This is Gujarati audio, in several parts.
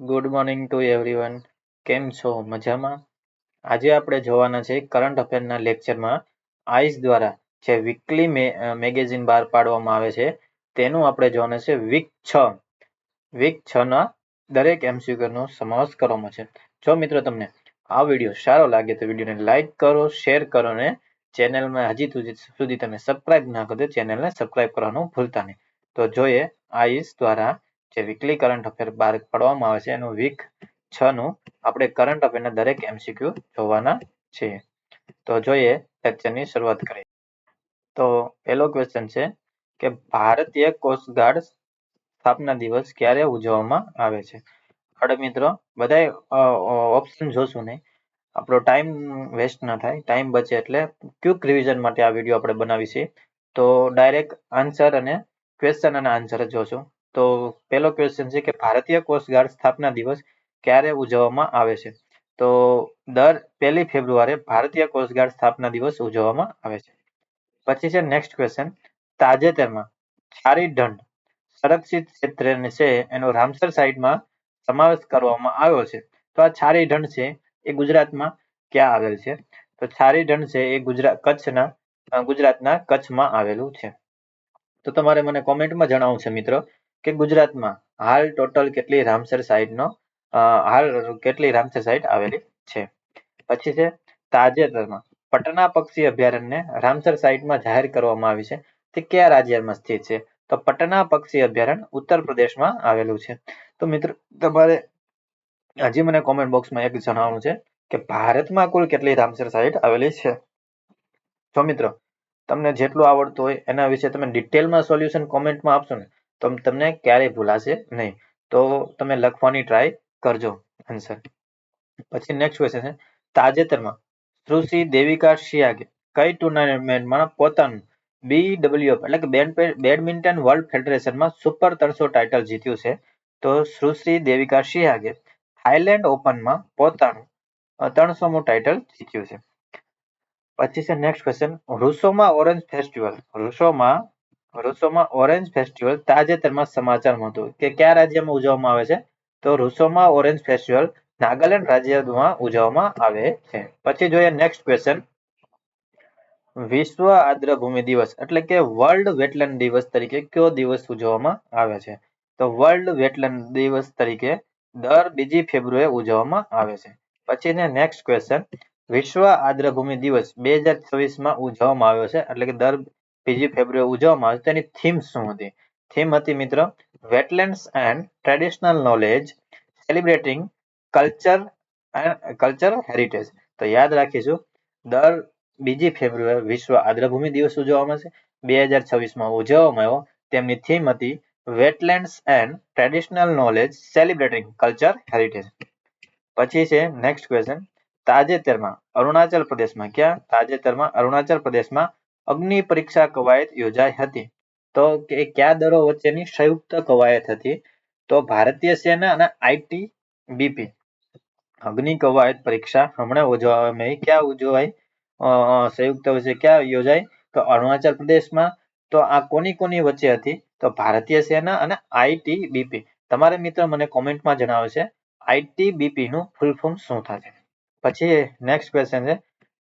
Good morning to everyone. કેમ છો? મજામાં? આજે આપણે જોવાના છે કરંટ અફેરના લેક્ચરમાં આઈસ દ્વારા જે વીકલી મેગેઝિન બહાર પાડવામાં આવે છે તેનું આપણે જોવાના છે વીક 6 ના દરેક એમસીક્યુ નો સમાવેશ કરવામાં છે. જો મિત્રો તમને આ વિડીયો સારો લાગે તો વિડીયોને લાઈક કરો, શેર કરો અને ચેનલમાં હજી સુધી તમે સબસ્ક્રાઇબ ના કરો તો ચેનલને સબસ્ક્રાઇબ કરવાનું ભૂલતા નહીં. તો જોઈએ આઈસ દ્વારા જે વીકલી કરંટ અફેર બહાર પાડવામાં આવે છે એનું વીક 6 નું આપણે કરંટ અફેરના દરેક એમસીક્યુ જોવાના છે. તો જોઈએ લેક્ચરની શરૂઆત કરીએ. તો પહેલો ક્વેશ્ચન છે કે ભારતીય કોસ્ટગાર્ડ સ્થાપના દિવસ ક્યારે ઉજવવામાં આવે છે? આપણે મિત્રો બધાય ઓપ્શન જોશું નહીં, આપણો ટાઈમ વેસ્ટ ના થાય, ટાઈમ બચે એટલે ક્વિક રિવિઝન માટે આ વિડીયો આપણે બનાવી છે. તો ડાયરેક્ટ આન્સર અને ક્વેશ્ચન અને આન્સર જ જોશું. તો પહેલો ક્વેશ્ચન છે કે ભારતીય કોસ્ટગાર્ડ સ્થાપના દિવસ ક્યારે ઉજવવામાં આવે છે? તો દર 1 ફેબ્રુઆરી ભારતીય કોસ્ટગાર્ડ સ્થાપના દિવસ ઉજવવામાં આવે છે. પછી છે નેક્સ્ટ ક્વેશ્ચન, તાજેતરમાં છારી દંડ સંરક્ષિત ક્ષેત્ર છે એનો રામસર સાઇટમાં સમાવેશ કરવામાં આવ્યો છે. તો આ છારી દંડ છે એ ગુજરાતમાં ક્યાં આવેલ છે? તો છારી દંડ છે એ ગુજરાતના કચ્છમાં આવેલું છે. તો તમારે મને કોમેન્ટમાં જણાવવું છે મિત્રો કે ગુજરાતમાં હાલ ટોટલ કેટલી રામસર સાઇટ આવેલી છે. પછી છે તાજેતરમાં પટના પક્ષી અભયારણ્યને રામસર સાઇટમાં જાહેર કરવામાં આવી છે તે કયા રાજ્યમાં સ્થિત છે? તો પટના પક્ષી અભયારણ્ય ઉત્તર પ્રદેશમાં આવેલું છે. તો મિત્રો તમારે હજી મને કોમેન્ટ બોક્સમાં એક જણાવવાનું છે કે ભારતમાં કુલ કેટલી રામસર સાઇટ આવેલી છે? જો મિત્રો તમને જેટલું આવડતું હોય એના વિશે તમે ડિટેલમાં સોલ્યુશન કોમેન્ટમાં આપશો ને તો તમને ક્યારેય ભૂલાશે નહીં. તો તમે લખવાની ટ્રાય કરજો આન્સર. પછી નેક્સ્ટ ક્વેશ્ચન છે, તાજેતરમાં સુશ્રી દેવિકા સિયાગે કઈ ટુર્નામેન્ટમાં પોતાનું BWF એટલે કે બેડમિન્ટન વર્લ્ડ ફેડરેશનમાં સુપર 300 ટાઇટલ જીત્યું છે? તો સુશ્રી દેવિકા સિયાગે થાઈલેન્ડ ઓપનમાં પોતાનું 300મું ટાઇટલ જીત્યું છે. પછી છે નેક્સ્ટ ક્વેશ્ચન, રૂસોમાં ઓરેન્જ ફેસ્ટિવલ તાજેતરમાં સમાચારમાં હતું કે કયા રાજ્યમાં ઉજવવામાં આવે છે? તો રૂસોમાં ઓરેન્જ ફેસ્ટિવલ નાગાલેન્ડ રાજ્યમાં ઉજવવામાં આવે છે. પછી જોઈએ નેક્સ્ટ ક્વેશ્ચન, વિશ્વ આર્દ્રભૂમિ દિવસ એટલે કે વર્લ્ડ વેટલેન્ડ દિવસ તરીકે કયો દિવસ ઉજવવામાં આવે છે? તો વર્લ્ડ વેટલેન્ડ દિવસ તરીકે દર 2 ફેબ્રુઆરીએ ઉજવવામાં આવે છે. પછી નેક્સ્ટ ક્વેશ્ચન, વિશ્વ આર્દ્રભૂમિ દિવસ 2026માં ઉજવવામાં આવ્યો છે એટલે કે દર 2 ફેબ્રુઆરીએ ઉજવવામાં આવે છે. તેની થીમ શું હતી? થીમ હતી મિત્રો wetlands and traditional knowledge celebrating culture heritage. તો યાદ રાખીશું દર 2 ફેબ્રુઆરી વિશ્વ આર્દ્રભૂમિ દિવસ ઉજવવામાં છે. 2026માં ઉજવવામાં આવ્યો. તેમની થીમ હતી wetlands and traditional knowledge celebrating culture heritage. પછી છે નેક્સ્ટ ક્વેશ્ચન, તાજેતરમાં અરુણાચલ પ્રદેશમાં અગ્નિ પરીક્ષા કવાયત યોજાઈ હતી. તો કયા દળો વચ્ચેની સંયુક્ત કવાયત હતી? તો ભારતીય સેના અને ITBP અગ્નિ કવાયત પરીક્ષા હમણાં ઉજવવામાં આવી. ક્યાં ઉજવાઈ? સંયુક્ત વચ્ચે ક્યાં યોજાઈ? તો અરુણાચલ પ્રદેશમાં. તો આ કોની વચ્ચે હતી? તો ભારતીય સેના અને ITBP. તમારે મિત્રો મને કોમેન્ટમાં જણાવશે ITBP નું ફૂલ ફોર્મ શું થાય? પછી નેક્સ્ટ ક્વેશ્ચન છે,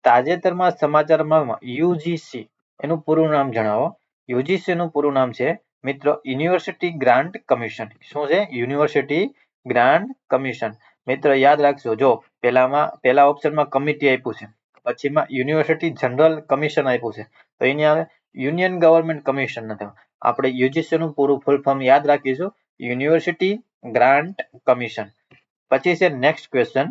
તાજેતરમાં સમાચારમાં UGC એનું પૂરું નામ જણાવો. UGC નું પૂરું નામ છે મિત્રો યુનિવર્સિટી ગ્રાન્ટ કમિશન. શું છે? University grant commission. મિત્રો યાદ રાખજો, જો પહેલા ઓપ્શનમાં કમિટી આપ્યું છે, પછીમાં યુનિવર્સિટી જનરલ કમિશન આપ્યું છે, તો એની આવે યુનિયન ગવર્મેન્ટ કમિશન નથી. આપણે યુજીસી નું પૂરું ફૂલ ફોર્મ યાદ રાખીશું, યુનિવર્સિટી ગ્રાન્ટ કમિશન. પછી છે નેક્સ્ટ ક્વેશ્ચન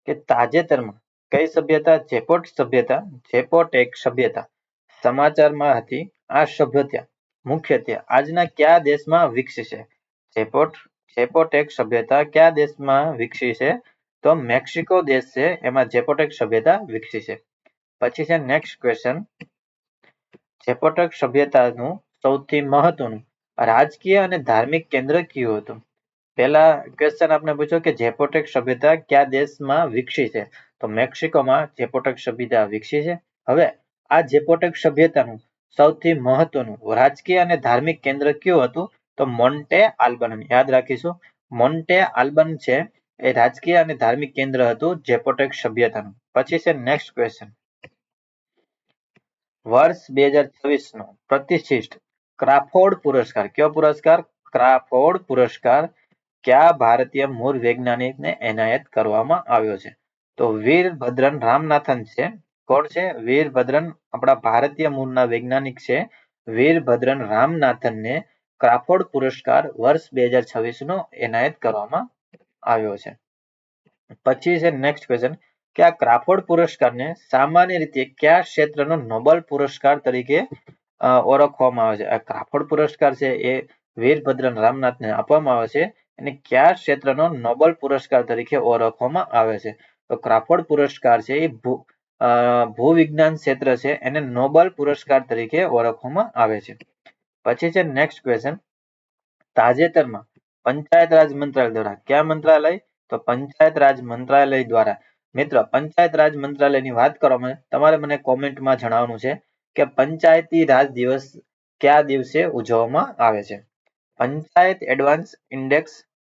કે તાજેતરમાં કઈ સભ્યતા ઝેપોટેક સભ્યતા સમાચારમાં હતી? આ સભ્યતા મુખ્યત્વે આજના કયા દેશમાં વિકસી છે? ઝેપોટેક સભ્યતા કયા દેશમાં વિકસી છે? તો મેક્સિકો દેશ છે એમાં ઝેપોટેક સભ્યતા વિકસી છે. પછી છે નેક્સ્ટ ક્વેશ્ચન, ઝેપોટેક સભ્યતાનું સૌથી મહત્વનું રાજકીય અને ધાર્મિક કેન્દ્ર કયું હતું? પહેલા ક્વેશ્ચન આપણે પૂછ્યો કે ઝેપોટેક સભ્યતા કયા દેશમાં વિકસી છે? તો મેક્સિકોમાં ઝેપોટેક સભ્યતા વિકસી છે. હવે આ ઝેપોટેક સભ્યતાનું સૌથી મહત્વનું રાજકીય અને ધાર્મિક કેન્દ્ર કયું હતું? તો મોન્ટે આલ્બનન. યાદ રાખીશું મોન્ટે આલ્બન છે એ રાજકીય અને ધાર્મિક કેન્દ્ર હતું ઝેપોટેક સભ્યતાનું. પછી છે નેક્સ્ટ ક્વેશ્ચન. વર્ષ 2026 નો પ્રતિષ્ઠિત ક્રાફોર્ડ પુરસ્કાર. કયો પુરસ્કાર? ક્રાફોર્ડ પુરસ્કાર કયા ભારતીય મૂળ વૈજ્ઞાનિકને એનાયત કરવામાં આવ્યો છે? તો વીરભદ્રન રામનાથન છે. કોણ છે? વીરભદ્રન આપણા ભારતીય મૂળના વૈજ્ઞાનિક છે. વીરભદ્રન રામનાથનને ક્રાફોર્ડ પુરસ્કાર વર્ષ 2026 નો એનાયત કરવામાં આવ્યો છે. પછી છે નેક્સ્ટ ક્વેશ્ચન કે આ ક્રાફોર્ડ પુરસ્કારને સામાન્ય રીતે કયા ક્ષેત્રનો નોબેલ પુરસ્કાર તરીકે ઓળખવામાં આવે છે? આ ક્રાફોર્ડ પુરસ્કાર છે એ વીરભદ્રન રામનાથને આપવામાં આવે છે અને કયા ક્ષેત્રનો નોબેલ પુરસ્કાર તરીકે ઓળખવામાં આવે છે? તો ક્રાફોર્ડ પુરસ્કાર છે એ ભૂવિજ્ઞાન ક્ષેત્ર છે એને નોબેલ પુરસ્કાર તરીકે ઓળખવામાં આવે છે. પછી છે નેક્સ્ટ ક્વેશ્ચન. તાજેતરમાં પંચાયત રાજ મંત્રાલય દ્વારા કયા મંત્રાલય? તો પંચાયત રાજ મંત્રાલય દ્વારા. મિત્રો પંચાયત રાજ મંત્રાલયની વાત કરવામાં તમારે મને કોમેન્ટમાં જણાવવાનું છે કે પંચાયતી રાજ દિવસ કયા દિવસે ઉજવવામાં આવે છે? પંચાયત એડવાન્સ ઇન્ડેક્સ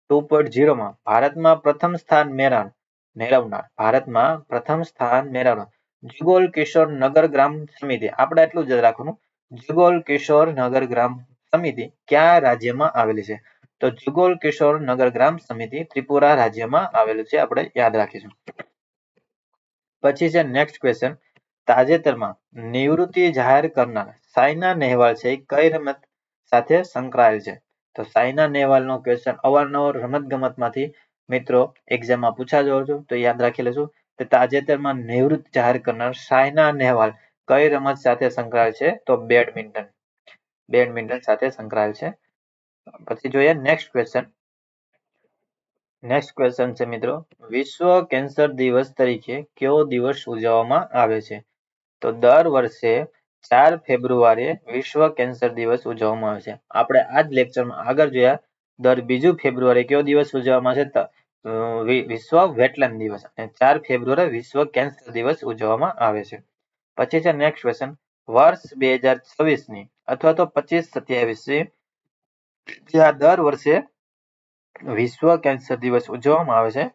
2.0 માં ભારતમાં પ્રથમ સ્થાન મેળવનાર જુગોલ કિશોર નગર ગ્રામ સમિતિ. આપણે એટલું જ રાખવાનું. જુગોલ કિશોર નગર ગ્રામ સમિતિ કયા રાજ્યમાં આવેલી છે? તો જુગોલ કિશોર નગર ગ્રામ સમિતિ ત્રિપુરા રાજ્યમાં આવેલું છે. આપણે યાદ રાખીશું. પછી છે નેક્સ્ટ ક્વેશ્ચન. તાજેતરમાં નિવૃત્તિ જાહેર કરનાર સાયના નેહવાલ છે એ કઈ રમત સાથે સંકળાયેલ છે? તો સાયના નેહવાલનો ક્વેશ્ચન અવારનવાર રમતગમતમાંથી મિત્રો એક્ઝામમાં પૂછાતો હતો તો યાદ રાખી લેશું. તો તાજેતરમાં નિવૃત્તિ જાહેર કરનાર સાયના નેહવાલ કઈ રમત સાથે સંકળાયેલ છે? તો બેડમિન્ટન સાથે સંકળાયેલ છે. પછી જોઈએ નેક્સ્ટ ક્વેશ્ચન. નેક્સ્ટ ક્વેશ્ચન છે મિત્રો વિશ્વ કેન્સર દિવસ તરીકે કયો દિવસ ઉજવવામાં આવે છે? તો દર વર્ષે 4 ફેબ્રુઆરીએ વિશ્વ કેન્સર દિવસ ઉજવવામાં આવે છે. આપણે આ જ લેક્ચરમાં આગળ જોયા દર 2 ફેબ્રુઆરી કયો દિવસ ઉજવવામાં આવે છે? વિશ્વ વેટલેન્ડ દિવસ અને 4 ફેબ્રુઆરી વિશ્વ કેન્સર દિવસ ઉજવવામાં આવે છે. પછી છે નેક્સ્ટ ક્વેશ્ચન. વર્ષ 2026 ની અથવા તો 25-27 જ્યાં દર વર્ષે વિશ્વ કેન્સર દિવસ ઉજવવામાં આવે છે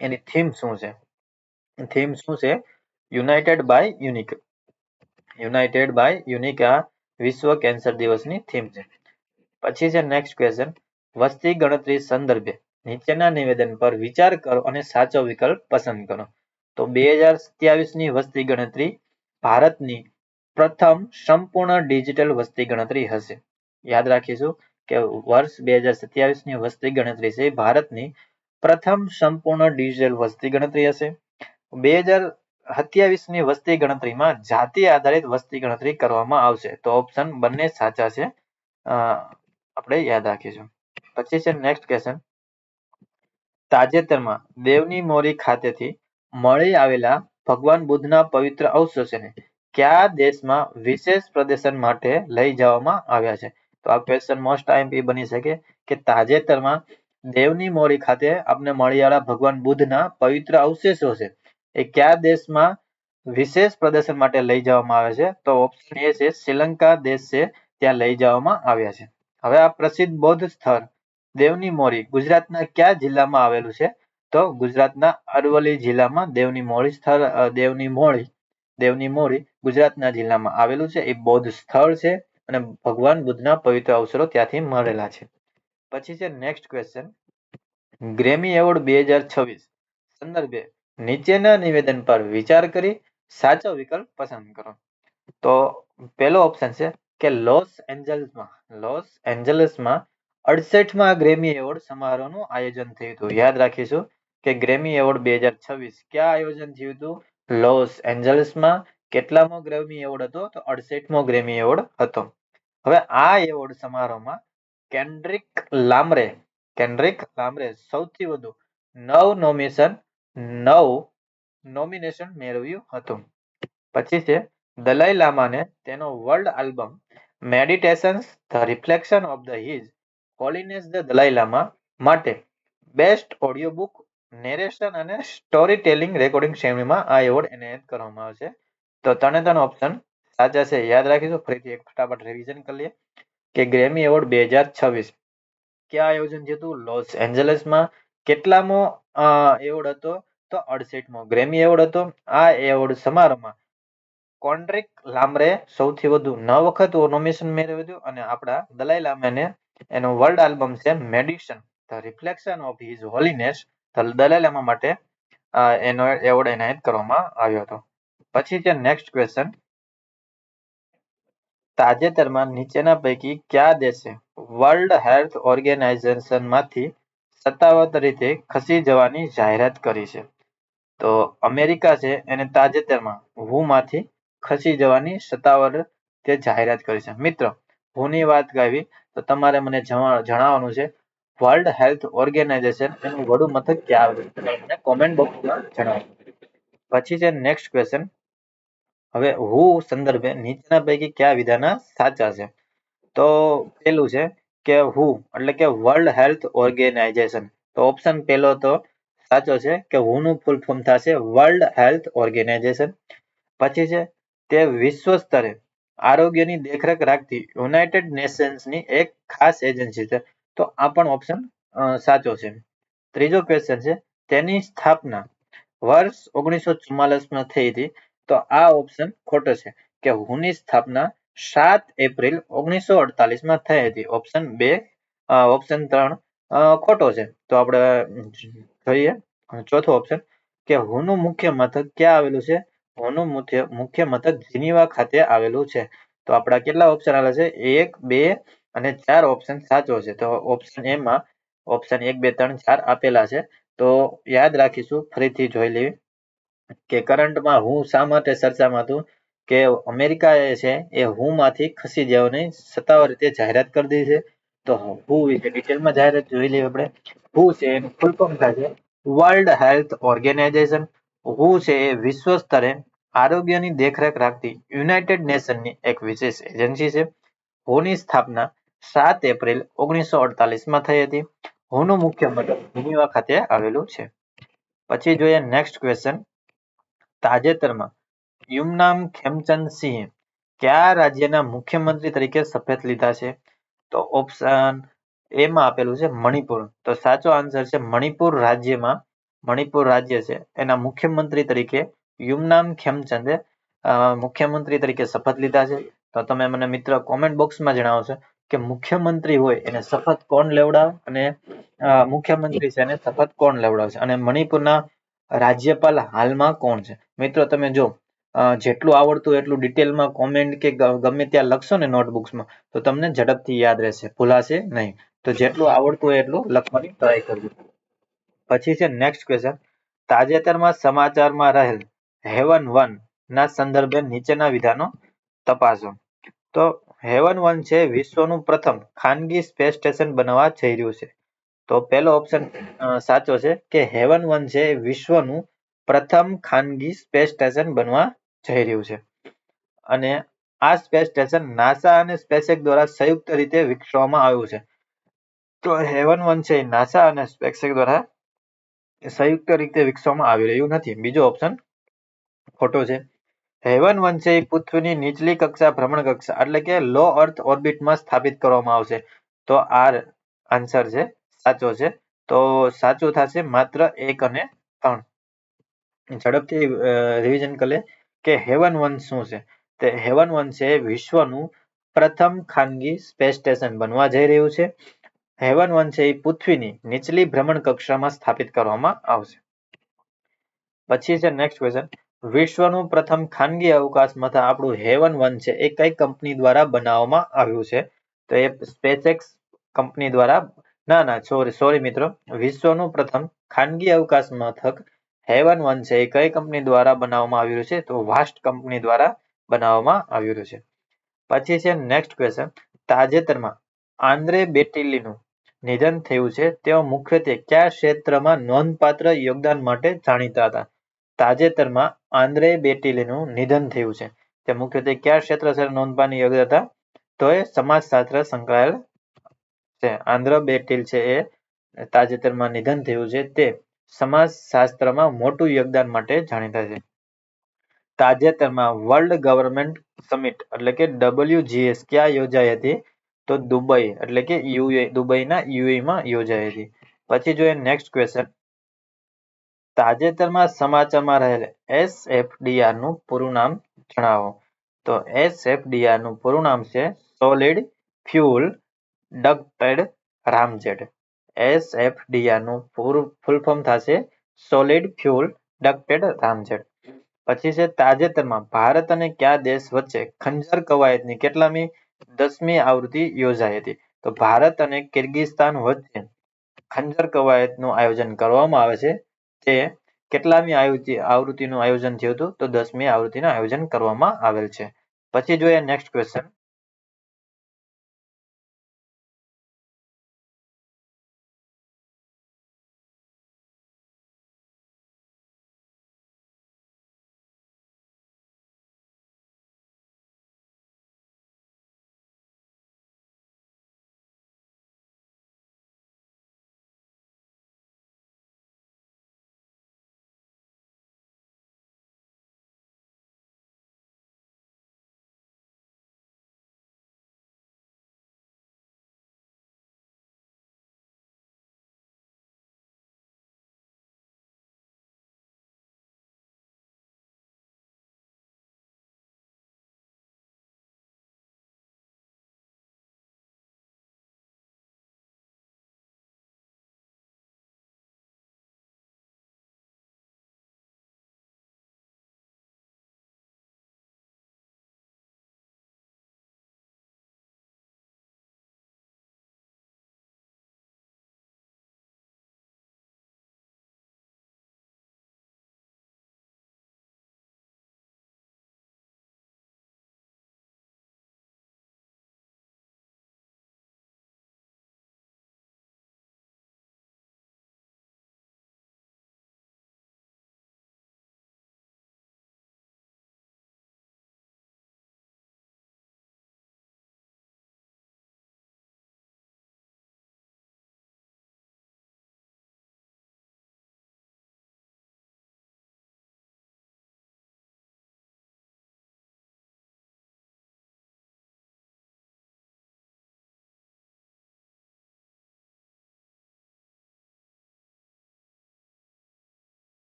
એની થીમ શું છે? થીમ શું છે? યુનાઇટેડ બાય યુનિક આ વિશ્વ કેન્સર દિવસની થીમ છે. પછી છે નેક્સ્ટ ક્વેશ્ચન. વસ્તી ગણતરી સંદર્ભે નીચેના નિવેદન પર વિચાર કરો અને સાચો વિકલ્પ પસંદ કરો. તો 2027 ની વસ્તી ગણતરી ભારતની પ્રથમ સંપૂર્ણ ડિજિટલ વસ્તી ગણતરી હશે. યાદ રાખીશું કે વર્ષ 2027 ની વસ્તી ગણતરી છે ભારતની પ્રથમ સંપૂર્ણ ડિજિટલ વસ્તી ગણતરી હશે. 2027 ની વસ્તી ગણતરીમાં જાતિ આધારિત વસ્તી ગણતરી કરવામાં આવશે. તો ઓપ્શન બંને સાચા છે. આપણે યાદ રાખીશું. પછી છે નેક્સ્ટ ક્વેશ્ચન. તાજેતરમાં દેવની મોરી ખાતેથી મળી આવેલા ભગવાન બુદ્ધના પવિત્ર અવશેષોને કયા દેશમાં વિશેષ પ્રદર્શન માટે લઈ જવામાં આવ્યા છે? તો આ ક્વેશ્ચન મોસ્ટ આઈએમપી બની શકે કે તાજેતરમાં દેવની મોરી ખાતે આપણે મળી આવેલા ભગવાન બુદ્ધના પવિત્ર અવશેષો છે એ કયા દેશમાં વિશેષ પ્રદર્શન માટે લઈ જવામાં આવે છે? તો ઓપ્શન એ છે શ્રીલંકા દેશ છે ત્યાં લઈ જવામાં આવ્યા છે. હવે આ પ્રસિદ્ધ બૌદ્ધ સ્થળ દેવની મોરી ગુજરાતના કયા જિલ્લામાં આવેલું છે? તો ગુજરાતના અરવલ્લી જિલ્લામાં દેવની મોરી ગુજરાતના જિલ્લામાં આવેલું છે. એ બૌદ્ધ સ્થળ છે અને ભગવાન બુદ્ધના પવિત્ર અવશેષો ત્યાંથી મળેલા છે. પછી છે નેક્સ્ટ ક્વેશ્ચન. ગ્રેમી એવોર્ડ 2026 સંદર્ભે નીચેના નિવેદન પર વિચાર કરી સાચો વિકલ્પ પસંદ કરો. તો પહેલો ઓપ્શન છે કે લોસ એન્જલસમાં 68મા ગ્રેમી એવોર્ડ સમારોહનું આયોજન થયું હતું. યાદ રાખીશું કે ગ્રેમી એવોર્ડ 2026 ક્યાં આયોજન થયું હતું? લોસ એન્જલસમાં. કેટલામો ગ્રેમી એવોર્ડ હતો? તો 68મો ગ્રેમી એવોર્ડ હતો. હવે આ એવોર્ડ સમારોહમાં કેન્ડ્રિક લામરે સૌથી વધુ 9 નોમિનેશન મેળવ્યું હતું. પછી છે દલાઈ લામાને તેનો world album meditations the reflection of the his holiness the Dalai Lama માટે બેસ્ટ ઓડિયો બુક નેરેશન અને સ્ટોરી ટેલિંગ રેકોર્ડિંગ શ્રેણીમાં આ એવોર્ડ એનાયત કરવામાં આવશે. તો ત્રણ ઓપ્શન સાચા છે. યાદ રાખીશું. ફરીથી એક ફટાફટ રિવિઝન કરી લઈએ કે ગ્રેમી એવોર્ડ 2026 ક્યાં આયોજન થયું હતું? લોસ એન્જલસમાં. કેટલામો એવોર્ડ હતો? તો 68મો. ગ્રેમી એવોર્ડ હતો. આ એવોર્ડ સમારોહમાં કોન્ડ્રિક લામરે સૌથી વધુ 9 વખત નોમિનેશન મેળવ્યું હતું અને આપણા દલાઈ લામાને એનો વર્લ્ડ આલ્બમ છે meditations the reflection of his holiness Dalai Lama માટે એનો એવોર્ડ એનાયત કરવામાં આવ્યો હતો. પછી છે નેક્સ્ટ ક્વેશ્ચન. તાજેતરમાં નીચેના પૈકી કયા દેશે વર્લ્ડ હેલ્થ ઓર્ગેનાઇઝેશન માંથી સત્તાવાર રીતે ખસી જવાની જાહેરાત કરી છે? તો અમેરિકા છે એને તાજેતરમાં WHO માંથી ખસી જવાની સત્તાવાર રીતે જાહેરાત કરી છે. મિત્રો, WHO ની વાત આવી તો તમારે મને જણાવવાનું છે વર્લ્ડ હેલ્થ ઓર્ગેનાઇઝેશન એનું વડુ મથક ક્યાં આવેલું છે? કોમેન્ટ બોક્સમાં જણાવો. પછી છે નેક્સ્ટ ક્વેશ્ચન. હવે WHO સંદર્ભે નીચેના પૈકી કયા વિધાન સાચા છે? તો પેલું છે કે WHO એટલે કે વર્લ્ડ હેલ્થ ઓર્ગેનાઇઝેશન. તો ઓપ્શન પહેલો તો સાચો છે કે WHO નું ફૂલ ફોર્મ થશે વર્લ્ડ હેલ્થ ઓર્ગેનાઇઝેશન. પછી છે તે વિશ્વ સ્તરે આરોગ્યની દેખરેખ રાખતી યુનાઇટેડ નેશન્સની એક ખાસ એજન્સી છે. તો આ પણ ઓપ્શન સાચો છે. ત્રીજો ક્વેશ્ચન છે તેની સ્થાપના વર્ષ 1944માં થઈ હતી. તો આ ઓપ્શન ખોટો છે કે WHO ની સ્થાપના 7 એપ્રિલ 1948માં થઈ હતી. ઓપ્શન 2 ઓપ્શન 3 ખોટો છે. તો આપણે જોઈએ ચોથો ઓપ્શન કે WHO નું મુખ્ય મથક ક્યાં આવેલું છે? WHO નું મુખ્ય મથક જીનીવા ખાતે આવેલું છે. તો આપણા કેટલા ઓપ્શન આવેલા છે? 1, 2 અને 4 ઓપ્શન સાચો છે. તો ઓપ્શન એ માં ઓપ્શન 1, 2, 3, 4 આપેલા છે. તો યાદ રાખીશું. ફરીથી જોઈ લેવી કે કરંટમાં WHO શા માટે ચર્ચામાં હતું કે અમેરિકાએ છે એ WHO માંથી ખસી જવાની સત્તાવાર રીતે જાહેરાત કરી દીધી છે. તો WHO વિશે ડિટેલમાં જાહેરાત જોઈ લઈએ આપણે. WHO છે એનું ફૂલ ફોર્મ થાય છે વર્લ્ડ હેલ્થ ઓર્ગેનાઇઝેશન. WHO છે એ વિશ્વ સ્તરે આરોગ્યની દેખરેખ રાખતી યુનાઇટેડ નેશનની એક વિશેષ એજન્સી છે. WHO ની સ્થાપના 7 એપ્રિલ 1948માં થઈ હતી. WHO નું મુખ્ય મથક જીનીવા ખાતે આવેલું છે. પછી જોઈએ નેક્સ્ટ ક્વેશ્ચન. તાજેતરમાં યુમનામ ખેમચંદ સિંહે કયા રાજ્યના મુખ્યમંત્રી તરીકે શપથ લીધા છે? તો ઓપ્શન એમાં આપેલું છે મણિપુર. તો સાચો આન્સર છે મણિપુર રાજ્યમાં. મણિપુર રાજ્ય છે એના મુખ્યમંત્રી તરીકે યુમનામ ખેમચંદે મુખ્યમંત્રી તરીકે શપથ લીધા છે. તો તમે મને મિત્ર કોમેન્ટ બોક્સમાં જણાવશો કે મુખ્યમંત્રી હોય એને શપથ કોણ લેવડાવે અને મુખ્યમંત્રી છે એને શપથ કોણ લેવડાવશે અને મણિપુરના રાજ્યપાલ હાલમાં કોણ છે? મિત્રો તમે જો જેટલું આવડતું એટલું ડિટેલમાં કોમેન્ટ કે ગમે ત્યાં લખશો ને નોટબુક્સમાં તો તમને ઝડપથી યાદ રહેશે, ભૂલાશે નહીં. તો જેટલું આવડતું હોય એટલું લખવાની ટ્રાય કરજો. પછી છે નેક્સ્ટ ક્વેશ્ચન. તાજેતરમાં સમાચારમાં રહેલ હેવન-1 ના સંદર્ભે નીચેના વિધાનો તપાસો. તો હેવન-1 છે વિશ્વનું પ્રથમ ખાનગી સ્પેસ સ્ટેશન બનવા જઈ રહ્યું છે. તો પહેલો ઓપ્શન સાચો છે કે હેવન-1 છે વિશ્વનું પ્રથમ ખાનગી સ્પેસ સ્ટેશન બનવા જઈ રહ્યું છે અને આ સ્પેસ સ્ટેશન નાસા અને સ્પેસએક્સ દ્વારા સંયુક્ત રીતે વિકસાવવામાં આવ્યું છે. તો હેવન-1 છે નાસા અને સ્પેસએક્સ દ્વારા સંયુક્ત રીતે વિકસાવવામાં આવી રહ્યું નથી. બીજો ઓપ્શન ખોટો છે. હેવન-1 છે એ પૃથ્વીની નીચલી કક્ષા ભ્રમણ કક્ષા એટલે કે લો અર્થ ઓર્બિટમાં સ્થાપિત કરવામાં આવશે. તો આ આન્સર છે સાચો છે. તો સાચું થશે માત્ર 1 અને 3. ઝડપથી રિવિઝન કરી લે કે હેવન-1 શું છે? તે હેવન-1 છે વિશ્વનું પ્રથમ ખાનગી સ્પેસ સ્ટેશન બનવા જઈ રહ્યું છે. હેવન-1 છે એ પૃથ્વીની નીચલી ભ્રમણ કક્ષામાં સ્થાપિત કરવામાં આવશે. પછી છે નેક્સ્ટ ક્વેશ્ચન. વિશ્વનું પ્રથમ ખાનગી અવકાશ મથક આપણું હેવન-1 છે એ કઈ કંપની દ્વારા બનાવવામાં આવ્યું છે? તો એ સ્પેસએક્સ કંપની દ્વારા સોરી મિત્રો, વિશ્વનું પ્રથમ ખાનગી અવકાશ મથક હેવન-1 છે એ કઈ કંપની દ્વારા બનાવવામાં આવ્યું છે? તો વાસ્ટ કંપની દ્વારા બનાવવામાં આવ્યું છે. પછી છે નેક્સ્ટ ક્વેશ્ચન. તાજેતરમાં આંદ્રે બેટિલીનું નિધન થયું છે. તેઓ મુખ્યત્વે કયા ક્ષેત્રમાં નોંધપાત્ર યોગદાન માટે જાણીતા હતા? તાજેતરમાં આંદ્રે બેટિલીનું નિધન થયું છે. તે મુખ્યત્વે કયા ક્ષેત્ર સાથે નોંધપાત્ર યોગદાન હતા? તો એ સમાજશાસ્ત્ર સંકળાયેલ છે. આંદ્રે બેટિલ છે એ તાજેતરમાં નિધન થયું છે. તે સમાજશાસ્ત્રમાં મોટું યોગદાન માટે જાણીતા છે. તાજેતરમાં વર્લ્ડ ગવર્નમેન્ટ સમિટ એટલે કે WGS ક્યાં યોજાઈ હતી? તો દુબઈ એટલે કે દુબઈના યુએમાં યોજાઈ હતી. પછી જોઈએ નેક્સ્ટ ક્વેશ્ચન. તાજેતરમાં સમાચારમાં રહેલ SFDR નું પૂરું નામ જણાવો. તો SFDR નું પૂરું નામ છે સોલિડ ફ્યુઅલ ડક્ટેડ રામજેટ. SFDR નું ફૂલ ફોર્મ થશે સોલિડ ફ્યુઅલ ડક્ટેડ રામજેટ. પછી છે તાજેતરમાં ભારત અને કયા દેશ વચ્ચે ખંજર કવાયતની કેટલામી 10મી આવૃત્તિ યોજાઈ હતી. તો ભારત અને કિર્ગિસ્તાન વચ્ચે ખંજર કવાયતનું આયોજન કરવામાં આવે છે. તે કેટલામી આવૃત્તિનું આયોજન થયું હતું? તો 10મી આવૃત્તિનું આયોજન કરવામાં આવેલ છે. પછી જોઈએ નેક્સ્ટ ક્વેશ્ચન.